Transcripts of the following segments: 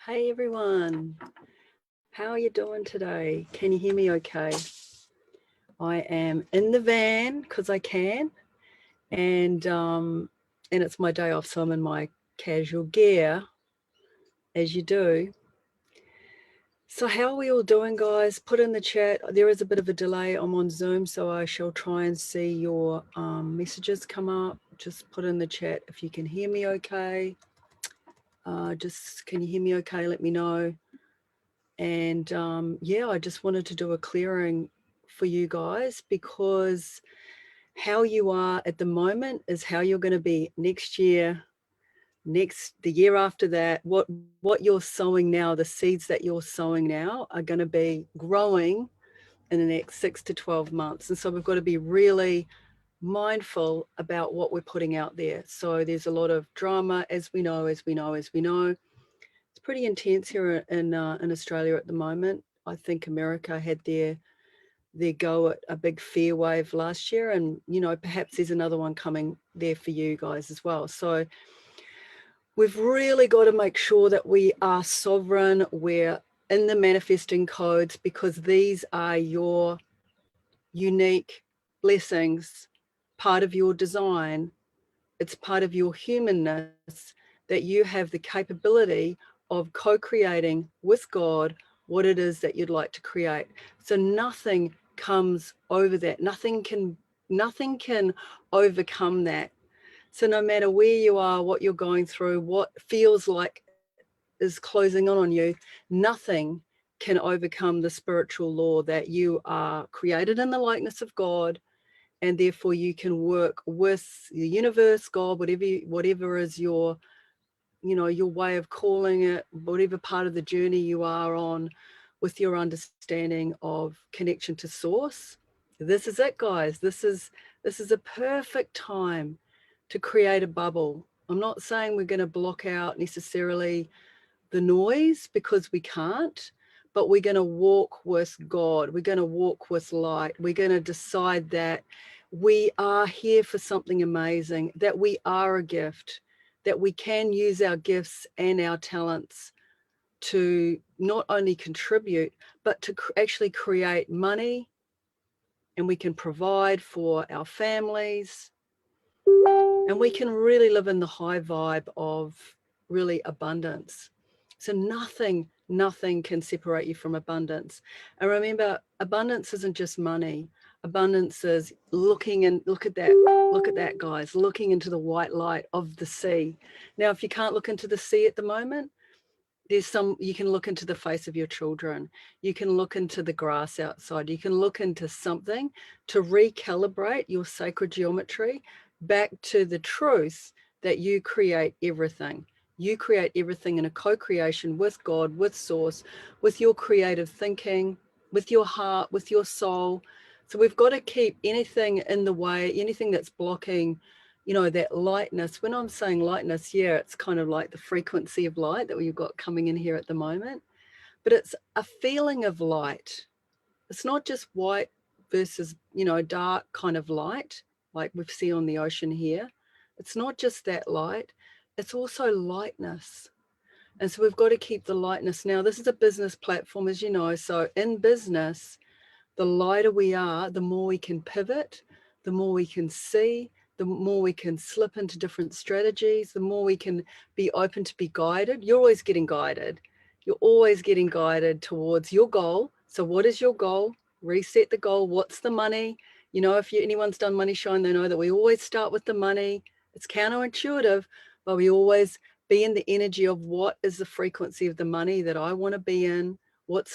Hey everyone, how are you doing today? Can you hear me okay? I am in the van because I can, and it's my day off, so I'm in my casual gear, as you do. So how are we all doing, guys? Put in the chat. There is a bit of a delay. I'm on Zoom, so I shall try and see your messages come up. Just put in the chat if you can hear me okay. Can you hear me okay? Let me know. And yeah, I just wanted to do a clearing for you guys, because how you are at the moment is how you're going to be next year, the year after that. What you're sowing now, the seeds that you're sowing now are going to be growing in the next 6 to 12 months. And so we've got to be really mindful about what we're putting out there. So there's a lot of drama, as we know. It's pretty intense here in Australia at the moment. I think America had their go at a big fear wave last year, and perhaps there's another one coming there for you guys as well. So we've really got to make sure that we are sovereign. We're in the manifesting codes, because these are your unique blessings, part of your design. It's part of your humanness, that you have the capability of co-creating with God what it is that you'd like to create. So nothing comes over that. Nothing can overcome that. So no matter where you are, what you're going through, what feels like is closing on you, nothing can overcome the spiritual law that you are created in the likeness of God, and therefore you can work with the universe, God, whatever is your way of calling it, whatever part of the journey you are on, with your understanding of connection to source. This is it, guys. This is a perfect time to create a bubble. I'm not saying we're going to block out necessarily the noise, because we can't, but we're going to walk with God. We're going to walk with light. We're going to decide that we are here for something amazing, that we are a gift, that we can use our gifts and our talents to not only contribute, but to actually create money, and we can provide for our families, and we can really live in the high vibe of really abundance. So nothing can separate you from abundance. And remember, abundance isn't just money. Abundance is look at that, guys, looking into the white light of the sea. Now, if you can't look into the sea at the moment, you can look into the face of your children. You can look into the grass outside. You can look into something to recalibrate your sacred geometry back to the truth that you create everything. You create everything in a co-creation with God, with source, with your creative thinking, with your heart, with your soul. So we've got to keep anything in the way, anything that's blocking that lightness. When I'm saying lightness, yeah, it's kind of like the frequency of light that we've got coming in here at the moment, but it's a feeling of light. It's not just white versus, dark kind of light, like we see on the ocean here. It's not just that light, it's also lightness. And so we've got to keep the lightness. Now, this is a business platform, as you know, so in business, the lighter we are, the more we can pivot, the more we can see, the more we can slip into different strategies, the more we can be open to be guided. You're always getting guided. You're always getting guided towards your goal. So what is your goal? Reset the goal. What's the money? If anyone's done Money Shine, they know that we always start with the money. It's counterintuitive, but we always be in the energy of what is the frequency of the money that I want to be in. What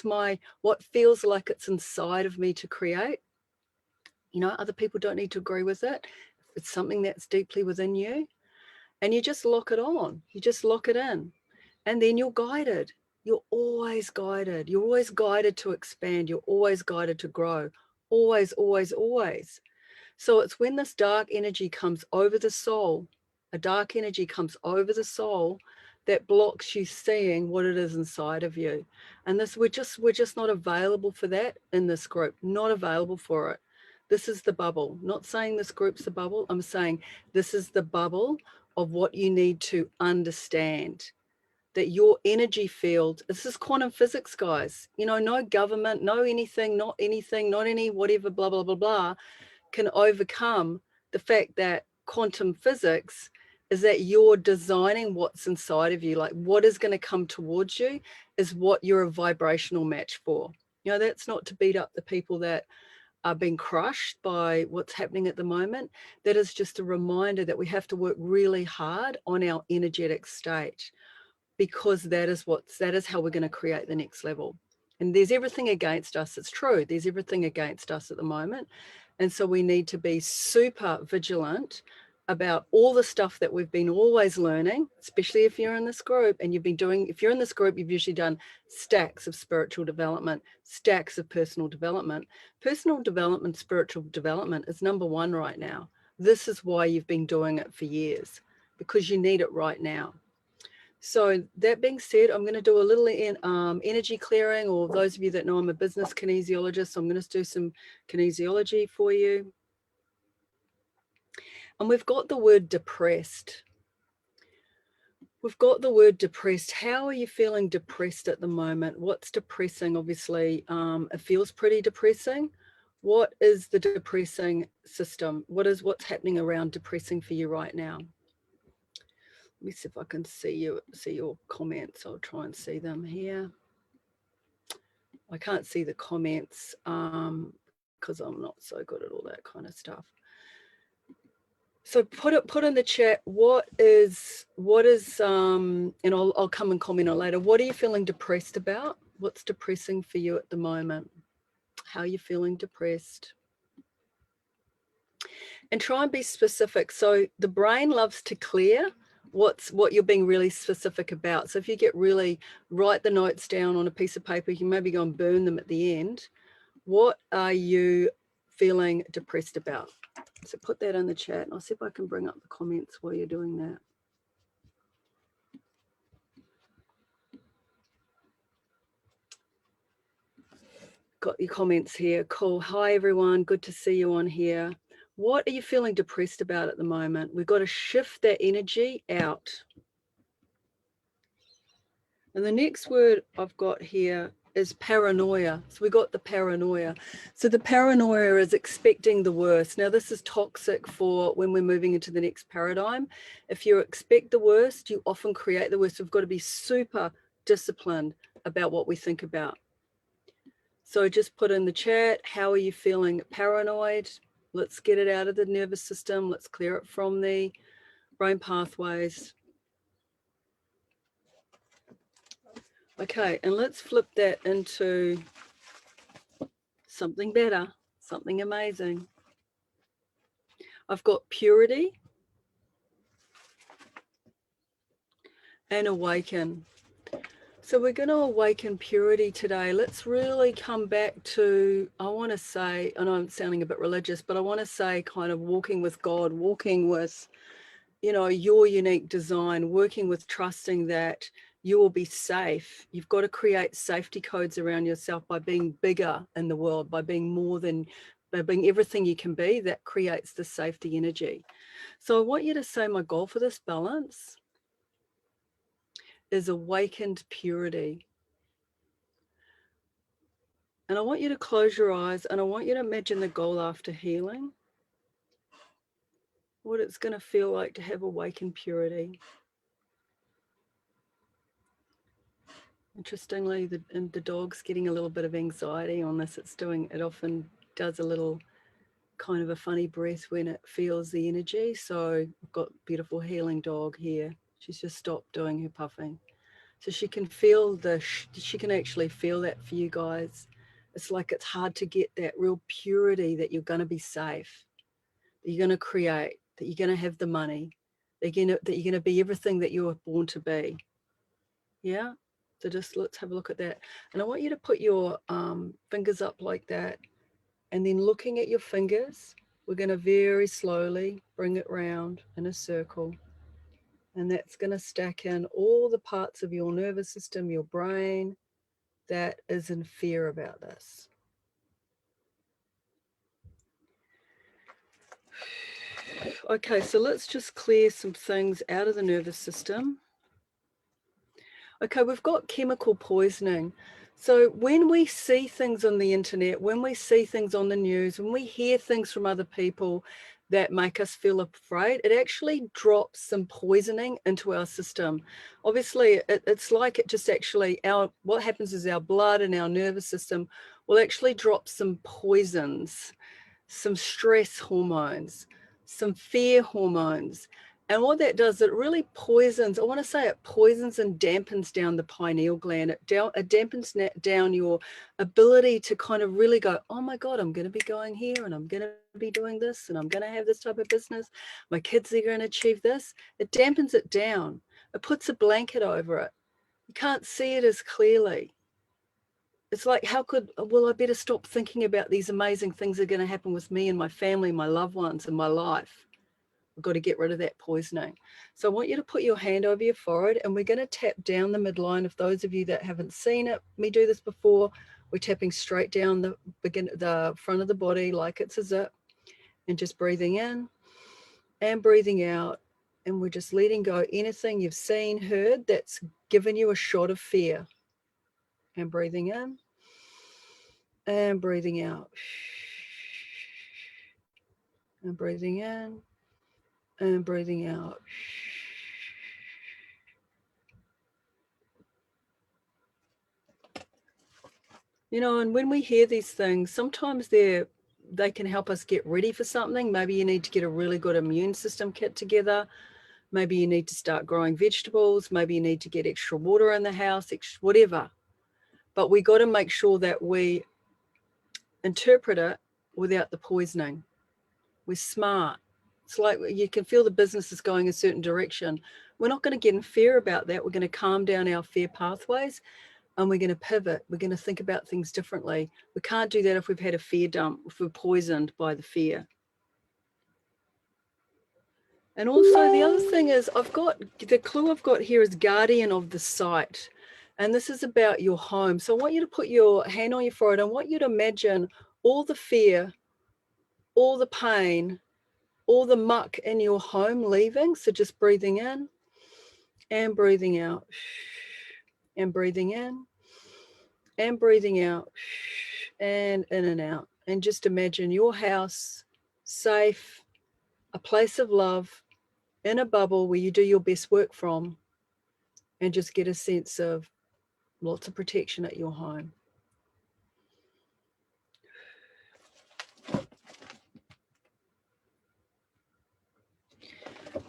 feels like it's inside of me to create. Other people don't need to agree with it. It's something that's deeply within you, and you just lock it on. You just lock it in, and then you're guided. You're always guided. You're always guided to expand. You're always guided to grow. Always, always, always. So it's when this dark energy comes over the soul, a dark energy comes over the soul, that blocks you seeing what it is inside of you. And we're just not available for that in this group. Not available for it. This is the bubble. Not saying this group's the bubble. I'm saying this is the bubble of what you need to understand. that your energy field, this is quantum physics, guys, you know, no government, no anything, not any whatever, blah, blah, blah, blah, can overcome the fact that quantum physics is that you're designing what's inside of you. Like what is going to come towards you is what you're a vibrational match for. You know, that's not to beat up the people that are being crushed by what's happening at the moment. That is just a reminder that we have to work really hard on our energetic state, because that is how we're going to create the next level. And there's everything against us. It's true. There's everything against us at the moment. And so we need to be super vigilant about all the stuff that we've been always learning, especially if you're in this group and you've been doing, if you're in this group, you've usually done stacks of spiritual development, stacks of personal development. Personal development, spiritual development is number one right now. This is why you've been doing it for years, because you need it right now. So that being said, I'm going to do a little energy clearing, or those of you that know I'm a business kinesiologist, so I'm going to do some kinesiology for you. And we've got the word depressed. We've got the word depressed. How are you feeling depressed at the moment? What's depressing? Obviously, it feels pretty depressing. What is the depressing system? What's happening around depressing for you right now? Let me see if I can see your comments. I'll try and see them here. I can't see the comments because I'm not so good at all that kind of stuff. So put in the chat what is and I'll come and comment on later. What are you feeling depressed about? What's depressing for you at the moment? How are you feeling depressed? And try and be specific. So the brain loves to clear what you're being really specific about. So if you write the notes down on a piece of paper, you can maybe go and burn them at the end. What are you feeling depressed about? So put that in the chat, and I'll see if I can bring up the comments while you're doing that. Got your comments here. Cool. Hi, everyone. Good to see you on here. What are you feeling depressed about at the moment? We've got to shift that energy out. And the next word I've got here is paranoia. So we got the paranoia. So the paranoia is expecting the worst. Now this is toxic for when we're moving into the next paradigm. If you expect the worst, you often create the worst. We've got to be super disciplined about what we think about. So just put in the chat, how are you feeling paranoid? Let's get it out of the nervous system. Let's clear it from the brain pathways. Okay, and let's flip that into something better, something amazing. I've got purity and awaken. So we're going to awaken purity today. Let's really come back to, I want to say, I know I'm sounding a bit religious, but I want to say kind of walking with God, walking with, you know, your unique design, working with trusting that you will be safe. You've got to create safety codes around yourself by being bigger in the world, by being being everything you can be. That creates the safety energy. So I want you to say, my goal for this balance is awakened purity. And I want you to close your eyes and I want you to imagine the goal after healing, what it's going to feel like to have awakened purity. Interestingly, the dog's getting a little bit of anxiety on this. It often does a little kind of a funny breath when it feels the energy. So I've got a beautiful healing dog here. She's just stopped doing her puffing. So she can feel she can actually feel that for you guys. It's like it's hard to get that real purity that you're going to be safe, that you're going to create, that you're going to have the money, that you're going to be everything that you were born to be. Yeah? So just let's have a look at that. And I want you to put your fingers up like that. And then looking at your fingers, we're going to very slowly bring it round in a circle. And that's going to stack in all the parts of your nervous system, your brain, that is in fear about this. Okay, so let's just clear some things out of the nervous system. Okay, we've got chemical poisoning. So when we see things on the internet, when we see things on the news, when we hear things from other people that make us feel afraid, it actually drops some poisoning into our system. Obviously, it's like it just actually, what happens is our blood and our nervous system will actually drop some poisons, some stress hormones, some fear hormones. And what that does, it really poisons, I want to say it poisons and dampens down the pineal gland. It dampens down your ability to kind of really go, oh my God, I'm going to be going here and I'm going to be doing this and I'm going to have this type of business. My kids are going to achieve this. It dampens it down. It puts a blanket over it. You can't see it as clearly. It's like, well, I better stop thinking about these amazing things that are going to happen with me and my family, my loved ones, and my life. We've got to get rid of that poisoning. So I want you to put your hand over your forehead and we're going to tap down the midline. If those of you that haven't seen me do this before, we're tapping straight down the front of the body like it's a zip, and just breathing in and breathing out. And we're just letting go anything you've seen, heard that's given you a shot of fear. And breathing in and breathing out. And breathing in and breathing out. You know, and when we hear these things, sometimes they can help us get ready for something. Maybe you need to get a really good immune system kit together. Maybe you need to start growing vegetables. Maybe you need to get extra water in the house, whatever. But we got to make sure that we interpret it without the poisoning. We're smart. It's like you can feel the business is going a certain direction. We're not going to get in fear about that. We're going to calm down our fear pathways and we're going to pivot. We're going to think about things differently. We can't do that if we've had a fear dump, if we're poisoned by the fear. And also the other thing is the clue I've got here is guardian of the sight. And this is about your home. So I want you to put your hand on your forehead. I want you to imagine all the fear, all the pain, all the muck in your home leaving. So just breathing in and breathing out and breathing in and breathing out and in and out. And just imagine your house safe, a place of love, in a bubble where you do your best work from, and just get a sense of lots of protection at your home.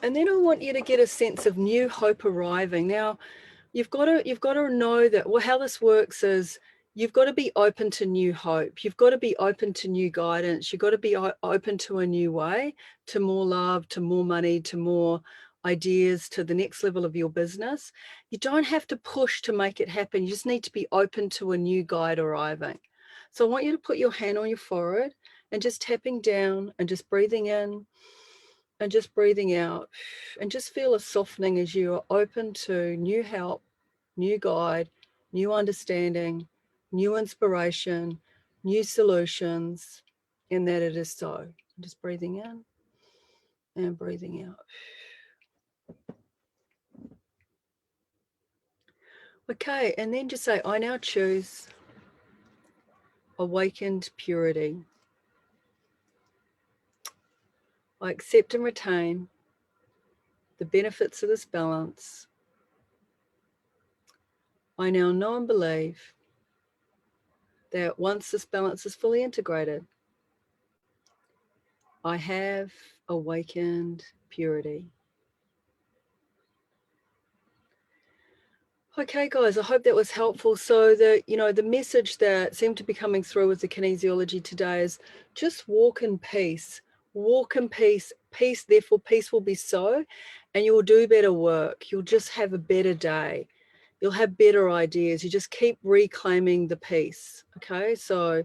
And then I want you to get a sense of new hope arriving. Now, you've got to know that, well, how this works is you've got to be open to new hope. You've got to be open to new guidance. You've got to be open to a new way, to more love, to more money, to more ideas, to the next level of your business. You don't have to push to make it happen. You just need to be open to a new guide arriving. So I want you to put your hand on your forehead and just tapping down and just breathing in and just breathing out, and just feel a softening as you are open to new help, new guide, new understanding, new inspiration, new solutions, and that it is so. Just breathing in and breathing out. Okay, and then just say, I now choose awakened purity. I accept and retain the benefits of this balance. I now know and believe that once this balance is fully integrated, I have awakened purity. Okay, guys, I hope that was helpful. So the message that seemed to be coming through with the kinesiology today is just walk in peace. Walk in peace. Peace, therefore, peace will be so, and you will do better work. You'll just have a better day. You'll have better ideas. You just keep reclaiming the peace. Okay, so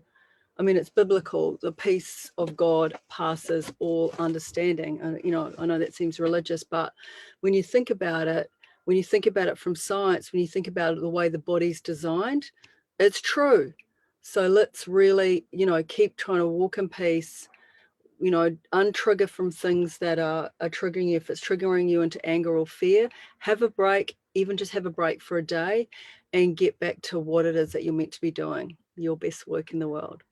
I mean, it's biblical. The peace of God passes all understanding. I know that seems religious, but when you think about it, when you think about it from science, when you think about it the way the body's designed, it's true. So let's really, keep trying to walk in peace, you know, untrigger from things that are triggering you. If it's triggering you into anger or fear, have a break, even just have a break for a day, and get back to what it is that you're meant to be doing, your best work in the world.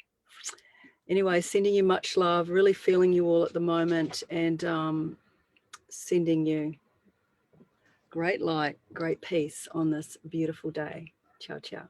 Anyway, sending you much love, really feeling you all at the moment, and sending you great light, great peace on this beautiful day. Ciao, ciao.